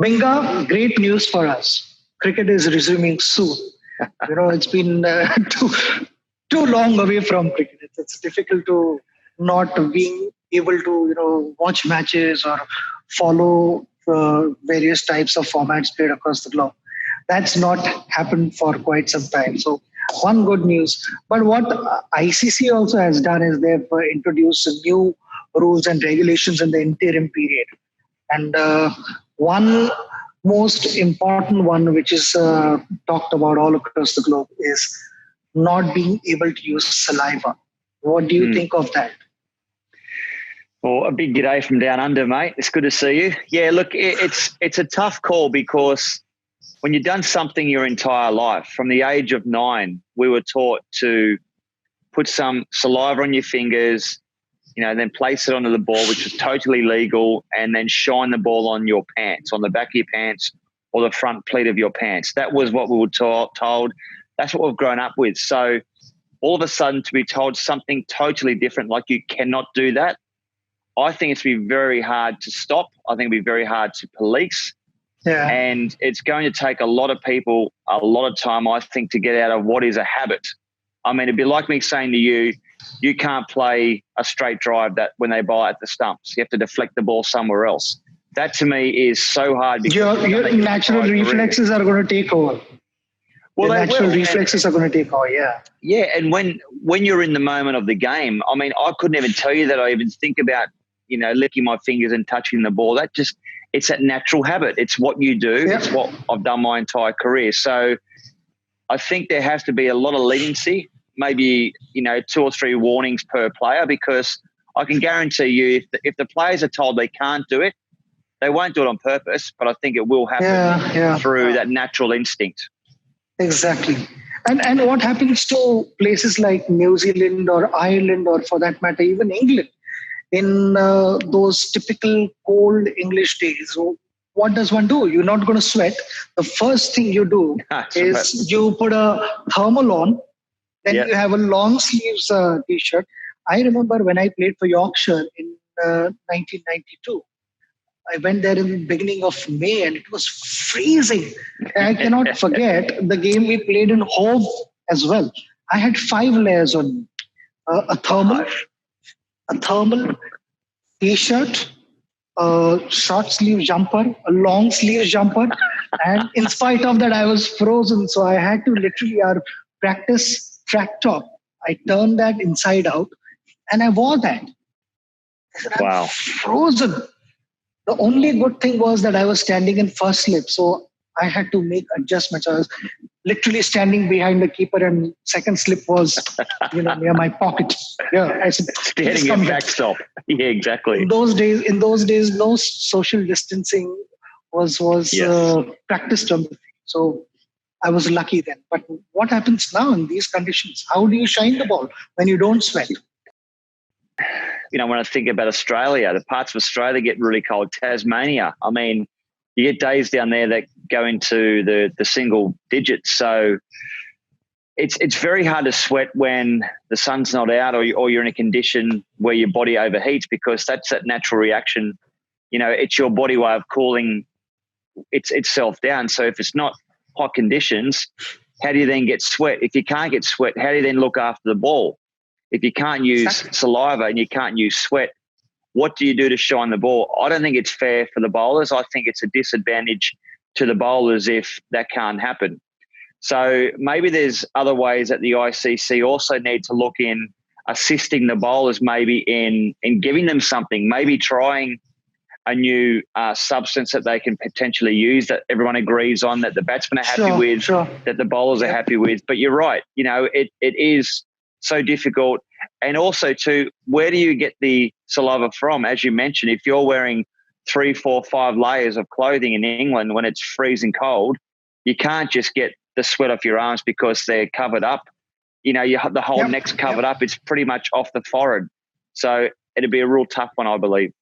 Binga, great news for us. Cricket is resuming soon. It's been too long away from cricket. It's difficult to not being able to watch matches or follow various types of formats played across the globe. That's not happened for quite some time. So one good news. But what ICC also has done is they've introduced new rules and regulations in the interim period. And one most important one, which is talked about all across the globe, is not being able to use saliva. What do you think of that? Well, a big g'day from down under, mate. It's good to see you. Yeah, look, it's a tough call because when you've done something your entire life, from the age of 9, we were taught to put some saliva on your fingers, then place it onto the ball, which is totally legal, and then shine the ball on your pants, on the back of your pants or the front pleat of your pants. That was what we were told. That's what we've grown up with. So all of a sudden to be told something totally different, like you cannot do that, I think it's going to be very hard to stop. I think it'll be very hard to police. Yeah. And it's going to take a lot of people a lot of time, I think, to get out of what is a habit. I mean, it'd be like me saying to you, you can't play a straight drive that when they bowl at the stumps. You have to deflect the ball somewhere else. That to me is so hard. Because your natural reflexes are going to take over. Well, the natural reflexes are going to take over, yeah. Yeah, and when you're in the moment of the game, I mean, I couldn't even tell you that I even think about, licking my fingers and touching the ball. It's that natural habit. It's what you do. Yeah. It's what I've done my entire career. So I think there has to be a lot of leniency, maybe, 2 or 3 warnings per player, because I can guarantee you if the players are told they can't do it, they won't do it on purpose, but I think it will happen through that natural instinct. Exactly. And what happens to places like New Zealand or Ireland, or for that matter, even England, in those typical cold English days? So what does one do? You're not going to sweat. The first thing you do is you put a thermal on, then you have a long sleeves t-shirt. I remember when I played for Yorkshire in 1992. I went there in the beginning of May and it was freezing. I cannot forget the game we played in Hove as well. I had 5 layers on a thermal t-shirt, a short sleeve jumper, a long sleeve jumper. And in spite of that, I was frozen. So I had to literally practice track top. I turned that inside out and I wore that. I said, I'm frozen. The only good thing was that I was standing in first slip. So I had to make adjustments. I was literally standing behind the keeper and second slip was, near my pocket. Yeah, I said, standing in backstop. Yeah, exactly. In those days, no social distancing was practiced on the field. So I was lucky then. But what happens now in these conditions? How do you shine the ball when you don't sweat? When I think about Australia, the parts of Australia get really cold. Tasmania, I mean, you get days down there that go into the single digits. So it's very hard to sweat when the sun's not out or you're in a condition where your body overheats, because that's that natural reaction. It's your body way of cooling itself down. So if it's not hot conditions, how do you then get sweat? If you can't get sweat, how do you then look after the ball? If you can't use saliva and you can't use sweat, what do you do to shine the ball? I don't think it's fair for the bowlers. I think it's a disadvantage to the bowlers if that can't happen. So maybe there's other ways that the ICC also need to look in assisting the bowlers, maybe in giving them something, maybe trying a new substance that they can potentially use that everyone agrees on, that the batsmen are happy with, that the bowlers are happy with. But you're right, it is so difficult. And also too, where do you get the saliva from? As you mentioned, if you're wearing 3, 4, 5 layers of clothing in England when it's freezing cold, you can't just get the sweat off your arms because they're covered up. You have the whole neck's covered up. It's pretty much off the forehead. So it'd be a real tough one, I believe.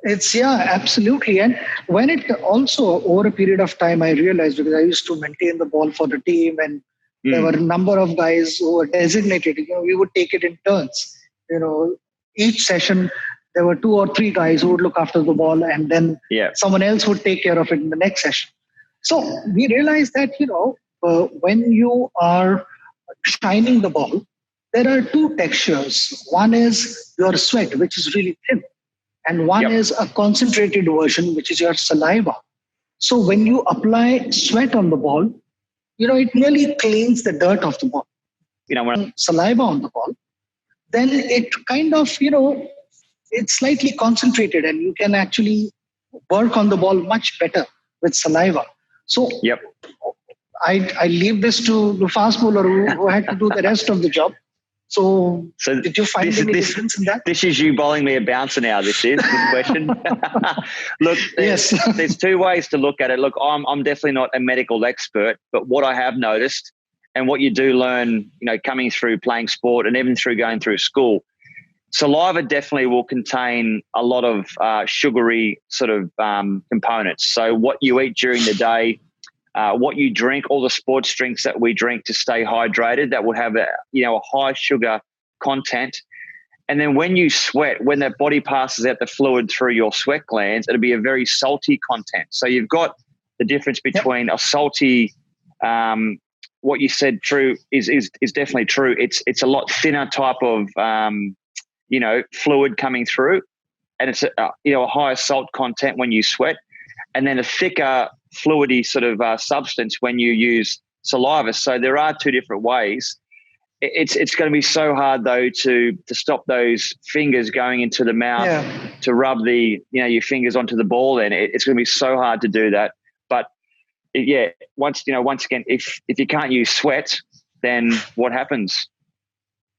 It's absolutely. And when it also, over a period of time, I realized, because I used to maintain the ball for the team and there were a number of guys who were designated, we would take it in turns. Each session there were 2 or 3 guys who would look after the ball, and then Yeah. someone else would take care of it in the next session. So we realized that, when you are shining the ball, there are 2 textures. One is your sweat, which is really thin, and one is a concentrated version, which is your saliva. So when you apply sweat on the ball, it nearly cleans the dirt off the ball. When saliva on the ball, then it kind of, it's slightly concentrated, and you can actually work on the ball much better with saliva. So I leave this to the fast bowler who had to do the rest of the job. So did you find any difference in that? This is you bowling me a bouncer now, this question. Look, there's 2 ways to look at it. Look, I'm definitely not a medical expert, but what I have noticed and what you do learn, coming through playing sport and even through going through school, saliva definitely will contain a lot of sugary sort of components. So what you eat during the day, what you drink, all the sports drinks that we drink to stay hydrated, that will have a high sugar content. And then when you sweat, when that body passes out the fluid through your sweat glands, it'll be a very salty content. So you've got the difference between a salty, what you said true is definitely true. It's a lot thinner type of fluid coming through, and it's a higher salt content when you sweat, and then a thicker fluidy sort of substance when you use saliva. So there are 2 different ways. It's going to be so hard though to stop those fingers going into the mouth to rub your fingers onto the ball. Then it's going to be so hard to do that. But once again, if you can't use sweat, then what happens?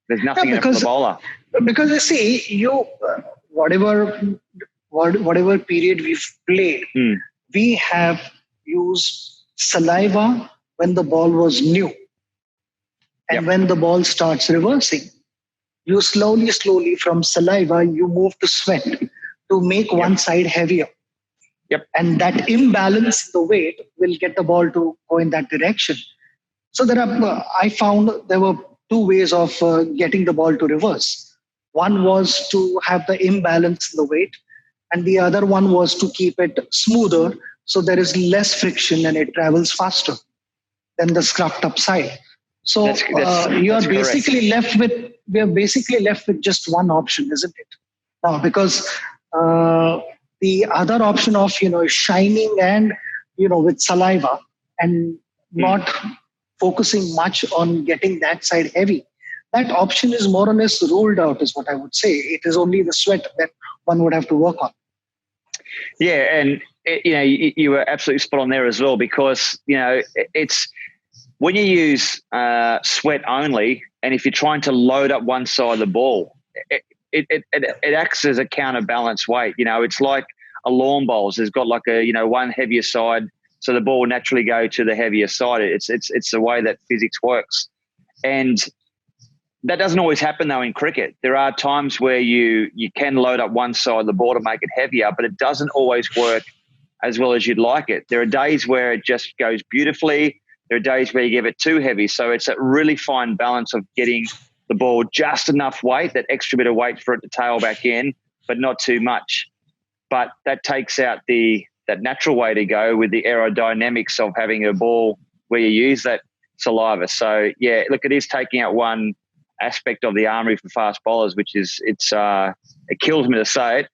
There's nothing for the bowler. Because you see, whatever period we've played, we have used saliva when the ball was new. And when the ball starts reversing, you slowly from saliva, you move to sweat to make one side heavier. And that imbalance in the weight will get the ball to go in that direction. So I found there were 2 ways of getting the ball to reverse. One was to have the imbalance in the weight, and the other one was to keep it smoother, so there is less friction and it travels faster than the scruffed up side. So we are basically left with just one option, isn't it? Now, because the other option of shining and with saliva and not focusing much on getting that side heavy, that option is more or less ruled out, is what I would say. It is only the sweat that one would have to work on. Yeah, and you were absolutely spot on there as well, because it's when you use sweat only, and if you're trying to load up one side of the ball, it acts as a counterbalance weight. It's like a lawn bowls. There's got like a one heavier side, so the ball will naturally go to the heavier side. It's the way that physics works, and that doesn't always happen though in cricket. There are times where you can load up one side of the ball to make it heavier, but it doesn't always work as well as you'd like it. There are days where it just goes beautifully. There are days where you give it too heavy. So it's a really fine balance of getting the ball just enough weight, that extra bit of weight for it to tail back in, but not too much. But that takes out that natural way to go with the aerodynamics of having a ball where you use that saliva. So yeah, look, it is taking out one aspect of the armory for fast bowlers, which is it kills me to say it.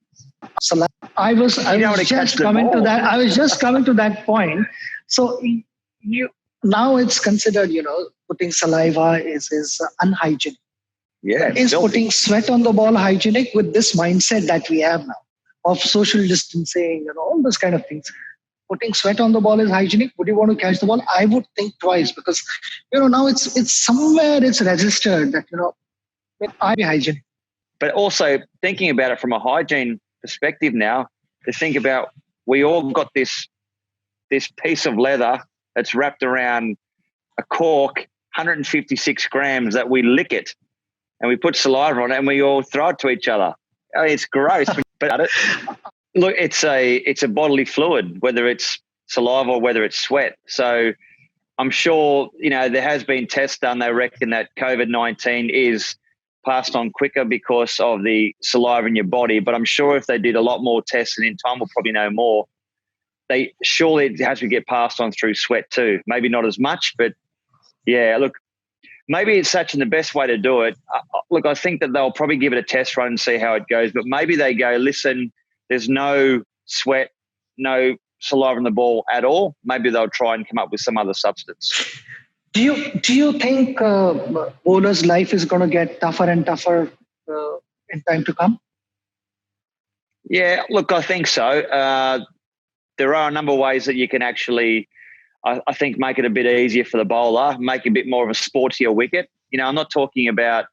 So I was just coming to that point. So now it's considered, putting saliva is unhygienic. Yeah. Is putting sweat on the ball hygienic with this mindset that we have now of social distancing and all those kind of things? Putting sweat on the ball is hygienic. Would you want to catch the ball? I would think twice, because now it's somewhere it's registered that I be hygienic. But also thinking about it from a hygiene perspective now, to think about, we all got this piece of leather that's wrapped around a cork, 156 grams, that we lick it and we put saliva on it and we all throw it to each other. I mean, it's gross, but look, it's a bodily fluid, whether it's saliva or whether it's sweat. So I'm sure, there has been tests done. They reckon that COVID-19 is passed on quicker because of the saliva in your body. But I'm sure if they did a lot more tests, and in time we'll probably know more, surely it has to get passed on through sweat too. Maybe not as much, but yeah, look, maybe it's Sachin the best way to do it. Look, I think that they'll probably give it a test run and see how it goes, but maybe they go, listen, there's no sweat, no saliva in the ball at all. Maybe they'll try and come up with some other substance. Do you think bowler's life is going to get tougher and tougher in time to come? Yeah, look, I think so. There are a number of ways that you can actually, I think, make it a bit easier for the bowler, make a bit more of a sportier wicket. You know, I'm not talking about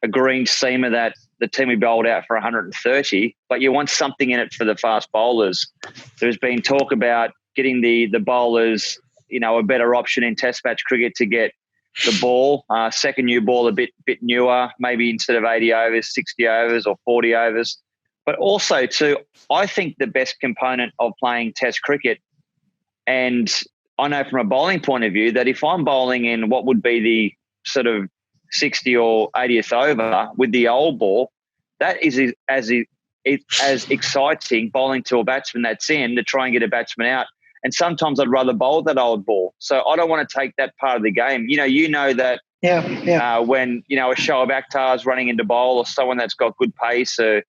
a green seamer that the team we bowled out for 130, but you want something in it for the fast bowlers. There's been talk about getting the bowlers, you know, a better option in test match cricket to get the ball, second new ball a bit newer, maybe instead of 80 overs, 60 overs or 40 overs. But also, too, I think the best component of playing Test cricket, and I know from a bowling point of view that if I'm bowling in what would be the sort of 60 or 80th over with the old ball, that is as exciting bowling to a batsman that's in to try and get a batsman out. And sometimes I'd rather bowl that old ball. So I don't want to take that part of the game. You know that when, a show of Akhtar's running into bowl, or someone that's got good pace, or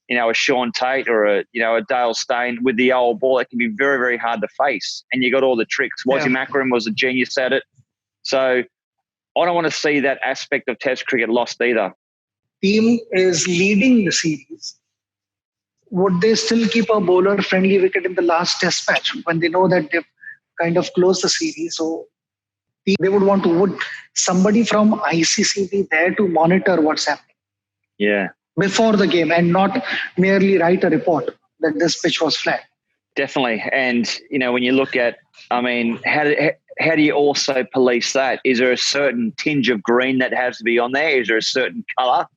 a Sean Tate or a Dale Steyn with the old ball, it can be very, very hard to face. And you got all the tricks. Wasim Akram was a genius at it. So I don't want to see that aspect of Test cricket lost either. Team is leading the series. Would they still keep a bowler-friendly wicket in the last Test match when they know that they've kind of closed the series? So they would somebody from ICC be there to monitor what's happening? Yeah. Before the game, and not merely write a report that this pitch was flat. Definitely. And, when you look at, how do you also police that? Is there a certain tinge of green that has to be on there? Is there a certain colour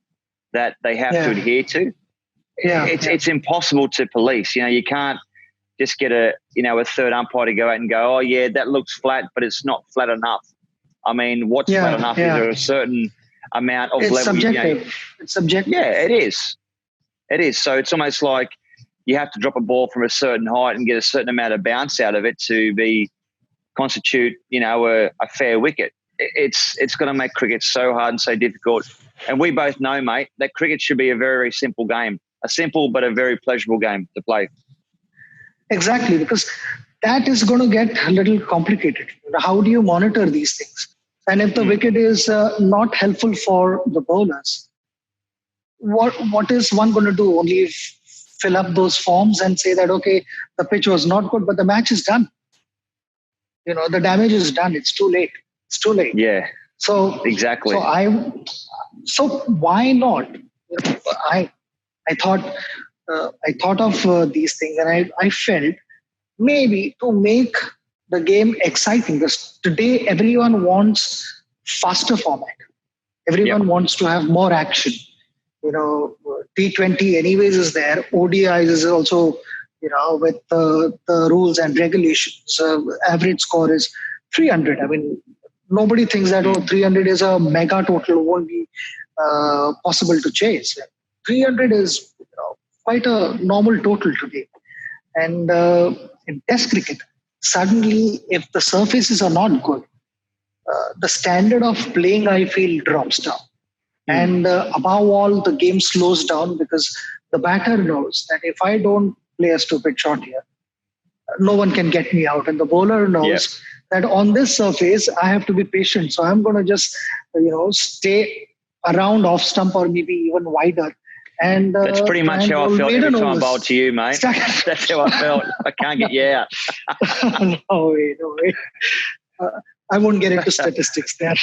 that they have to adhere to? It's impossible to police. You can't just get a third umpire to go out and go, oh, yeah, that looks flat, but it's not flat enough. I mean, what's flat enough? Is there a certain amount of it's level? Subjective. It's subjective. Yeah, it is. It is. So it's almost like you have to drop a ball from a certain height and get a certain amount of bounce out of it to constitute, a fair wicket. It's going to make cricket so hard and so difficult. And we both know, mate, that cricket should be a very, very simple game. A simple but a very pleasurable game to play. Exactly, because that is going to get a little complicated. How do you monitor these things? And if the wicket is not helpful for the bowlers, what is one going to do? Only fill up those forms and say that, okay, the pitch was not good, but the match is done. The damage is done. It's too late. It's too late. Yeah. So exactly. So why not? I thought of these things, and I felt maybe to make the game exciting, because today everyone wants faster format. Everyone wants to have more action. T20 anyways is there. ODIs is also, with the rules and regulations. Average score is 300. I mean, nobody thinks that 300 is a mega total, won't be possible to chase. 300 is quite a normal total today. And in Test cricket, suddenly, if the surfaces are not good, the standard of playing, I feel, drops down. And above all, the game slows down, because the batter knows that if I don't play a stupid shot here, no one can get me out. And the bowler knows that on this surface, I have to be patient. So I'm going to just, stay around off stump or maybe even wider. And that's pretty much how I felt every time I bowled to you, mate. That's how I felt. I can't get you out. No way. I won't get into statistics there.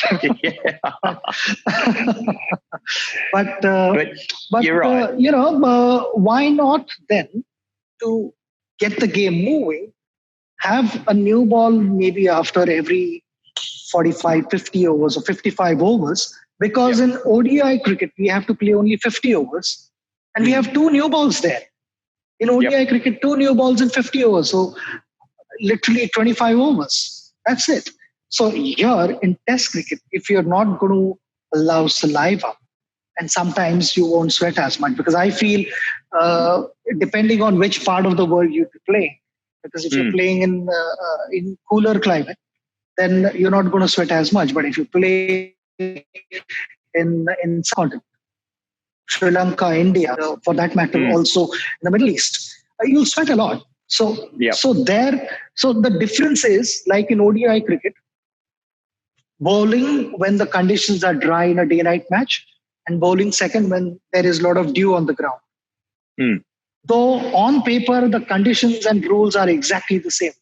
But you're right. Why not then, to get the game moving, have a new ball maybe after every 45, 50 overs or 55 overs, because in ODI cricket, we have to play only 50 overs and we have 2 new balls there. In ODI cricket, 2 new balls in 50 overs. So literally 25 overs. That's it. So here in Test cricket, if you're not going to allow saliva, and sometimes you won't sweat as much, because I feel depending on which part of the world you play, because if you're playing in cooler climate, then you're not going to sweat as much. But if you play in subcontinent, Sri Lanka, India, for that matter, also in the Middle East, you'll sweat a lot. So the difference is, like in ODI cricket, bowling when the conditions are dry in a day-night match, and bowling second when there is a lot of dew on the ground. Though on paper the conditions and rules are exactly the same,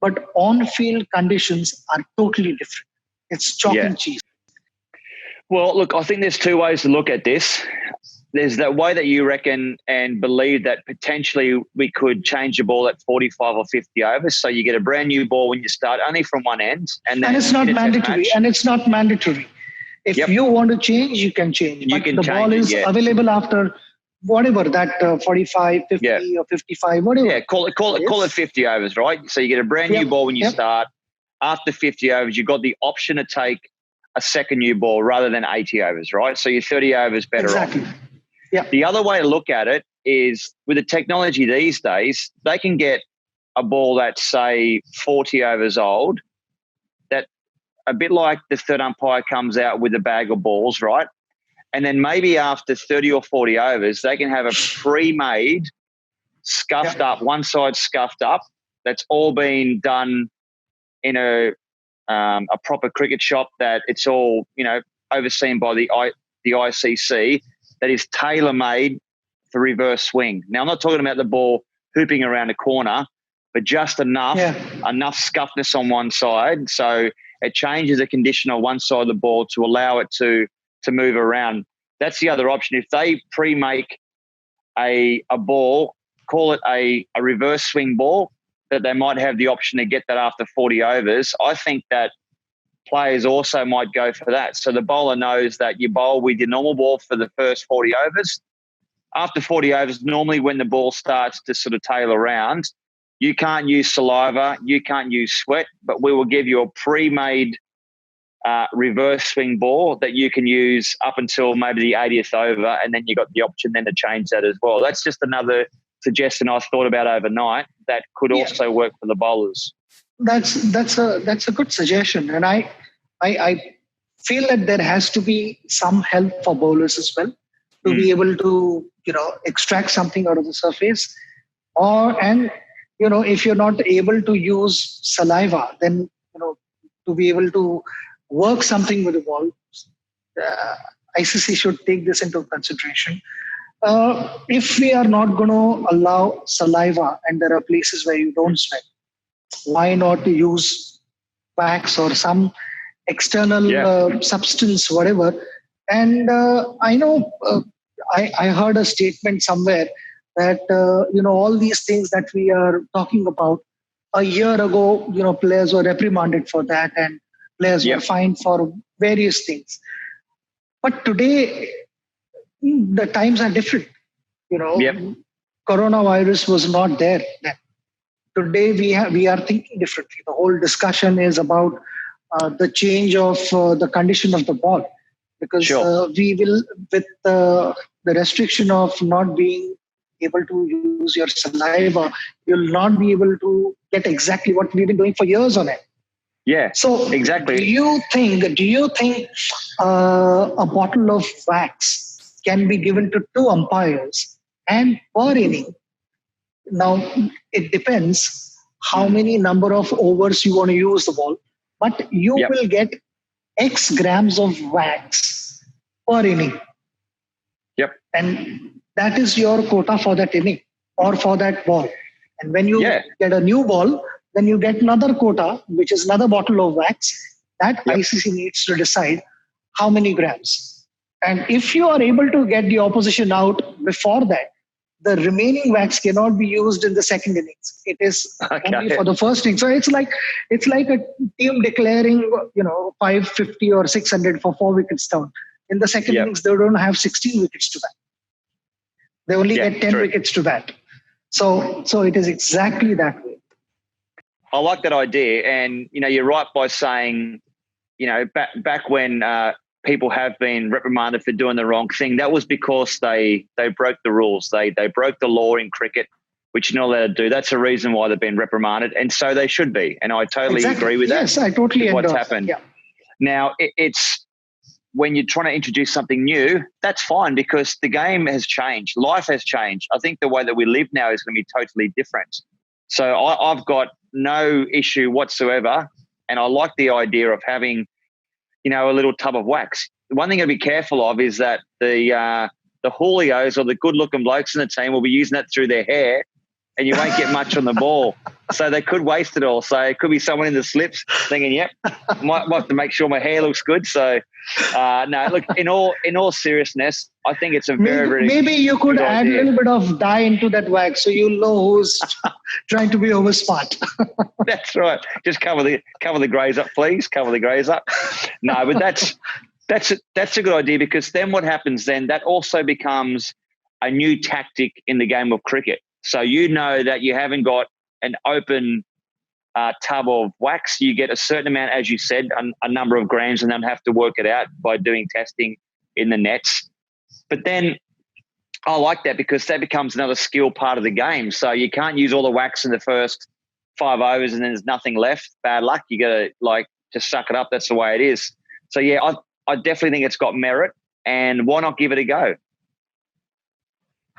but on-field conditions are totally different. It's chalk and cheese. Well, look, I think there's two ways to look at this. There's that way that you reckon and believe that potentially we could change the ball at 45 or 50 overs, so you get a brand new ball when you start, only from one end. And it's not mandatory. If you want to change, you can change. But the ball is available after whatever, that 45, 50 or 55, whatever. Yeah, call it 50 overs, right? So you get a brand new ball when you start. After 50 overs, you've got the option to take a second new ball rather than 80 overs, right? So you're 30 overs better off. Yeah. The other way to look at it is, with the technology these days, they can get a ball that's, say, 40 overs old, that a bit like the third umpire comes out with a bag of balls, right? And then maybe after 30 or 40 overs, they can have a pre-made, scuffed up, one side scuffed up, that's all been done in a proper cricket shop, that it's all, overseen by the ICC, that is tailor-made for reverse swing. Now, I'm not talking about the ball hooping around a corner, but just enough scuffness on one side, so it changes the condition on one side of the ball to allow it to move around. That's the other option. If they pre-make a ball, call it a reverse swing ball, that they might have the option to get that after 40 overs, I think that players also might go for that. So the bowler knows that you bowl with your normal ball for the first 40 overs. After 40 overs, normally when the ball starts to sort of tail around, you can't use saliva, you can't use sweat, but we will give you a pre-made reverse swing ball that you can use up until maybe the 80th over, and then you got the option then to change that as well. That's just another suggestion I thought about overnight that could also work for the bowlers. That's a good suggestion, and I feel that there has to be some help for bowlers as well to be able to extract something out of the surface, and if you're not able to use saliva, then to be able to work something with the ball. ICC should take this into consideration. If we are not going to allow saliva, and there are places where you don't sweat, why not use wax or some external substance, whatever? And I know I heard a statement somewhere that all these things that we are talking about, a year ago, players were reprimanded for that, and players were fined for various things. But today, the times are different. Coronavirus was not there then. Today we are thinking differently. The whole discussion is about the change of the condition of the ball, because we will, with the restriction of not being able to use your saliva, you'll not be able to get exactly what we've been doing for years on it. Yeah. So exactly. Do you think a bottle of wax can be given to two umpires and per inning? Now, it depends how many number of overs you want to use the ball, but you will get X grams of wax per inning. Yep. And that is your quota for that inning or for that ball. And when you get a new ball, then you get another quota, which is another bottle of wax. That ICC needs to decide how many grams. And if you are able to get the opposition out before that, the remaining wax cannot be used in the second innings. It is only for the first inning. So it's like a team declaring, 550 or 600 for 4 wickets down. In the second innings, they don't have 16 wickets to bat. They only get 10 wickets to bat. So it is exactly that way. I like that idea, and you're right by saying, back when people have been reprimanded for doing the wrong thing, that was because they broke the rules. They broke the law in cricket, which you're not allowed to do. That's the reason why they've been reprimanded, and so they should be. And I totally agree with that. Yes, I totally with what's endorse happened. that. Yeah. Now, it's when you're trying to introduce something new, that's fine because the game has changed. Life has changed. I think the way that we live now is going to be totally different. So I've got no issue whatsoever, and I like the idea of having, a little tub of wax. One thing I'd be careful of is that the Julios or the good-looking blokes in the team will be using that through their hair, and you won't get much on the ball. So they could waste it all. So it could be someone in the slips thinking, yep, might have to make sure my hair looks good. So, no, look, in all seriousness, I think it's a very maybe you could add idea. a little bit of dye into that wax so you'll know who's trying to be over smart. That's right. Just cover the greys up, please. Cover the greys up. No, but that's a good idea because then what happens then, that also becomes a new tactic in the game of cricket. So you know that you haven't got an open tub of wax. You get a certain amount, as you said, a number of grams, and then have to work it out by doing testing in the nets. But then I like that because that becomes another skill part of the game. So you can't use all the wax in the first 5 overs and then there's nothing left. Bad luck. You got to just suck it up. That's the way it is. So yeah, I definitely think it's got merit, and why not give it a go?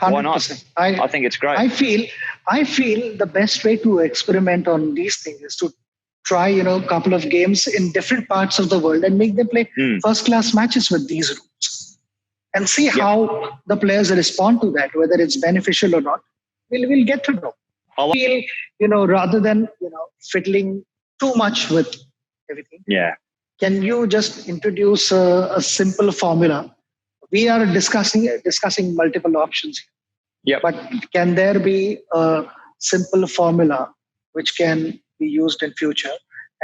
100%. Why not? I think it's great. I feel the best way to experiment on these things is to try, a couple of games in different parts of the world and make them play first-class matches with these rules and see how the players respond to that, whether it's beneficial or not. We'll get to know. I feel, rather than, fiddling too much with everything. Yeah. Can you just introduce a simple formula? We are discussing multiple options here. Yeah. But can there be a simple formula which can be used in future?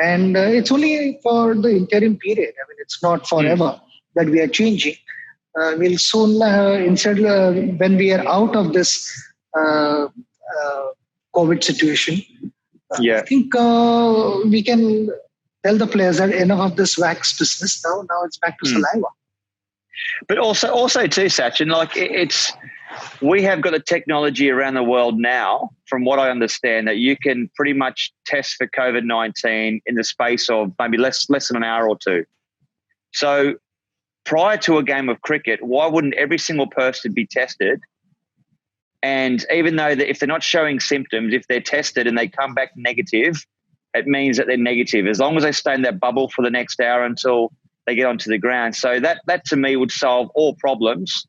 And it's only for the interim period. I mean, it's not forever that we are changing. We'll soon, instead, when we are out of this COVID situation, I think we can tell the players that enough of this wax business. Now it's back to saliva. But also too, Sachin, we have got the technology around the world now, from what I understand, that you can pretty much test for COVID-19 in the space of maybe less than an hour or two. So prior to a game of cricket, why wouldn't every single person be tested? And even though if they're not showing symptoms, if they're tested and they come back negative, it means that they're negative, as long as they stay in that bubble for the next hour until they get onto the ground. So that to me would solve all problems.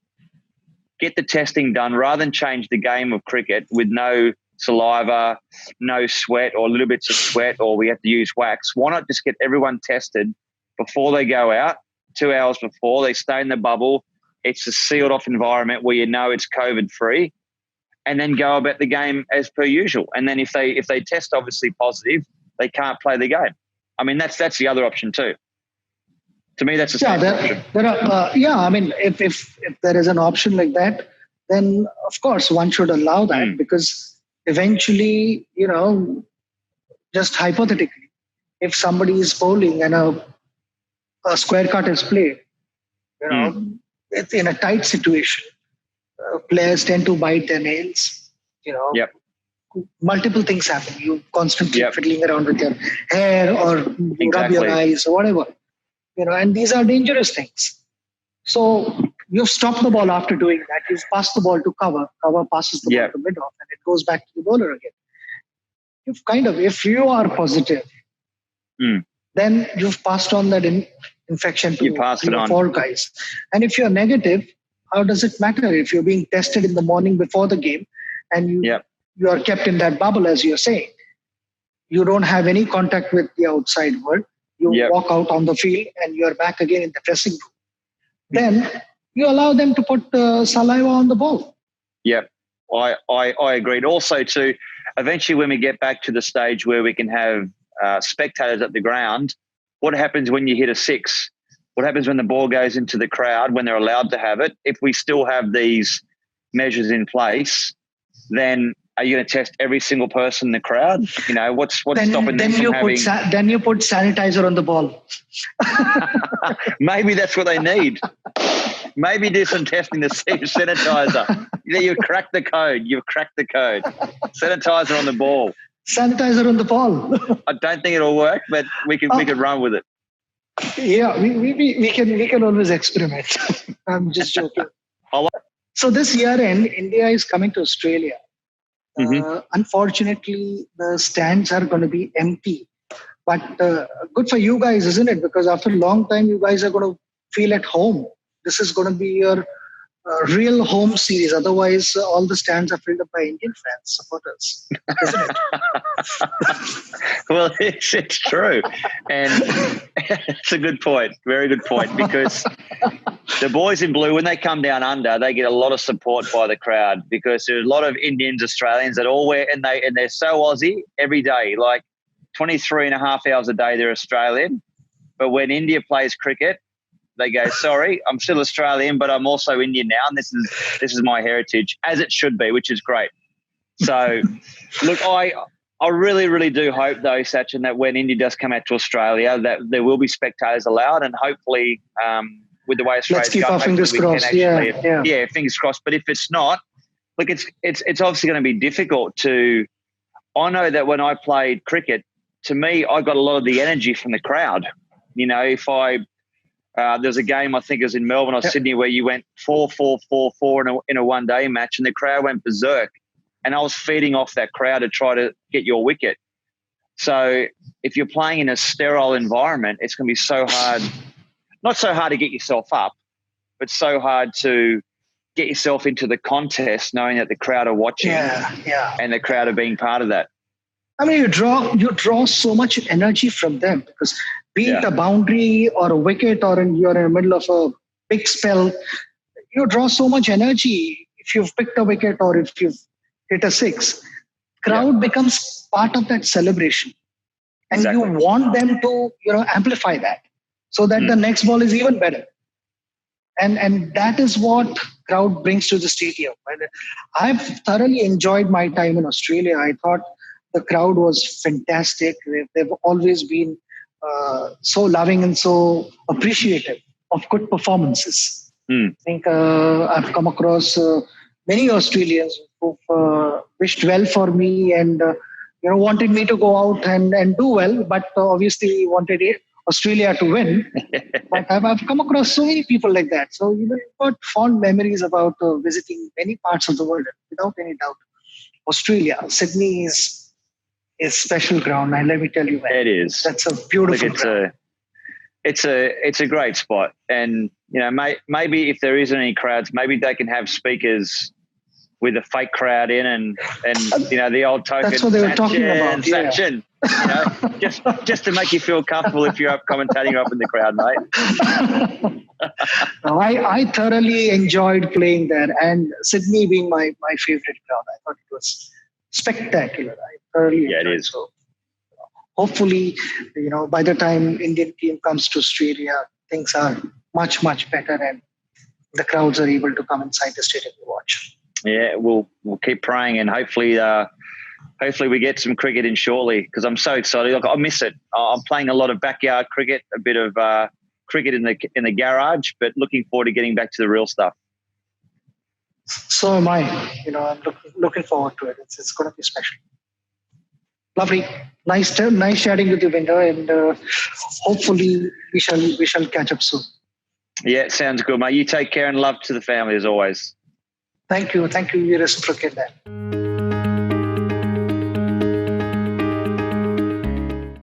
Get the testing done rather than change the game of cricket with no saliva, no sweat or little bits of sweat, or we have to use wax. Why not just get everyone tested before they go out, 2 hours before, they stay in the bubble. It's a sealed off environment where it's COVID free, and then go about the game as per usual. And then if they test obviously positive, they can't play the game. I mean, that's the other option too. To me, that's the same option. I mean, if there is an option like that, then of course one should allow that because eventually, just hypothetically, if somebody is bowling and a square cut is played, it's in a tight situation. Players tend to bite their nails. Multiple things happen. You constantly fiddling around with your hair or you rub your eyes or whatever. And these are dangerous things. So you've stopped the ball after doing that. You've passed the ball to cover. Cover passes the ball to mid-off and it goes back to the bowler again. If you are positive, then you've passed on that infection to 3 or 4 guys. And if you're negative, how does it matter if you're being tested in the morning before the game and you are kept in that bubble, as you're saying? You don't have any contact with the outside world. You walk out on the field and you're back again in the dressing room. Then you allow them to put saliva on the ball. Yep, I agreed. Also, too, eventually when we get back to the stage where we can have spectators at the ground, what happens when you hit a 6? What happens when the ball goes into the crowd, when they're allowed to have it? If we still have these measures in place, then are you going to test every single person in the crowd? You know, what's stopping them from having... Then you put sanitizer on the ball. Maybe that's what they need. Maybe do some testing to see sanitizer. You've cracked the code. Sanitizer on the ball. Sanitizer on the ball. I don't think it'll work, but we could run with it. Yeah, we can always experiment. I'm just joking. So this year end, India is coming to Australia. Unfortunately, the stands are going to be empty. But good for you guys, isn't it? Because after a long time, you guys are going to feel at home. This is going to be your real home series. Otherwise, all the stands are filled up by Indian fans, supporters, isn't it? Well, it's true. And it's a good point. Very good point. Because the boys in blue, when they come down under, they get a lot of support by the crowd because there's a lot of Indians, Australians that all wear, and they're so Aussie every day, like 23 and a half hours a day they're Australian. But when India plays cricket, they go, sorry, I'm still Australian, but I'm also Indian now, and this is my heritage, as it should be, which is great. So, look, I really, really do hope, though, Sachin, that when India does come out to Australia, that there will be spectators allowed, and hopefully, with the way Australia's going, our fingers crossed. Yeah, fingers crossed. But if it's not, look, it's obviously going to be difficult to. I know that when I played cricket, to me, I got a lot of the energy from the crowd. You know, if there's a game, I think it was in Melbourne or Sydney, where you went 4-4-4-4 in a one-day match, and the crowd went berserk. And I was feeding off that crowd to try to get your wicket. So if you're playing in a sterile environment, it's going to be so hard. Not so hard to get yourself up, but so hard to get yourself into the contest knowing that the crowd are watching and the crowd are being part of that. I mean, you draw so much energy from them because be it a boundary or a wicket or you're in the middle of a big spell, you draw so much energy. If you've picked a wicket or if you've hit a six, crowd becomes part of that celebration. And you want them to, amplify that so that the next ball is even better. And that is what crowd brings to the stadium. I've thoroughly enjoyed my time in Australia. I thought the crowd was fantastic. They've always been so loving and so appreciative of good performances. I think I've come across many Australians who've wished well for me and wanted me to go out and do well, but obviously wanted Australia to win. But I've come across so many people like that. So you've got fond memories about visiting many parts of the world, without any doubt. Australia, Sydney is special ground, and let me tell you, man, it is. That's a beautiful ground. It's a great spot, and maybe if there isn't any crowds, maybe they can have speakers with a fake crowd in, and the old token. That's what they were talking about. Sachin, just to make you feel comfortable if you're up commentating up in the crowd, mate. No, I thoroughly enjoyed playing there, and Sydney being my favorite ground. I thought it was spectacular. I thoroughly enjoyed it. So hopefully, by the time Indian team comes to Australia, things are much, much better, and the crowds are able to come inside the stadium to watch. Yeah, we'll keep praying, and hopefully we get some cricket in shortly, because I'm so excited. Look, I miss it. I'm playing a lot of backyard cricket, a bit of cricket in the garage, but looking forward to getting back to the real stuff. So am I. I'm looking forward to it. It's going to be special. Lovely, nice chatting with you, Binga, and hopefully we shall catch up soon. Yeah, sounds good, mate. You take care, and love to the family as always. Thank you. We reciprocate that.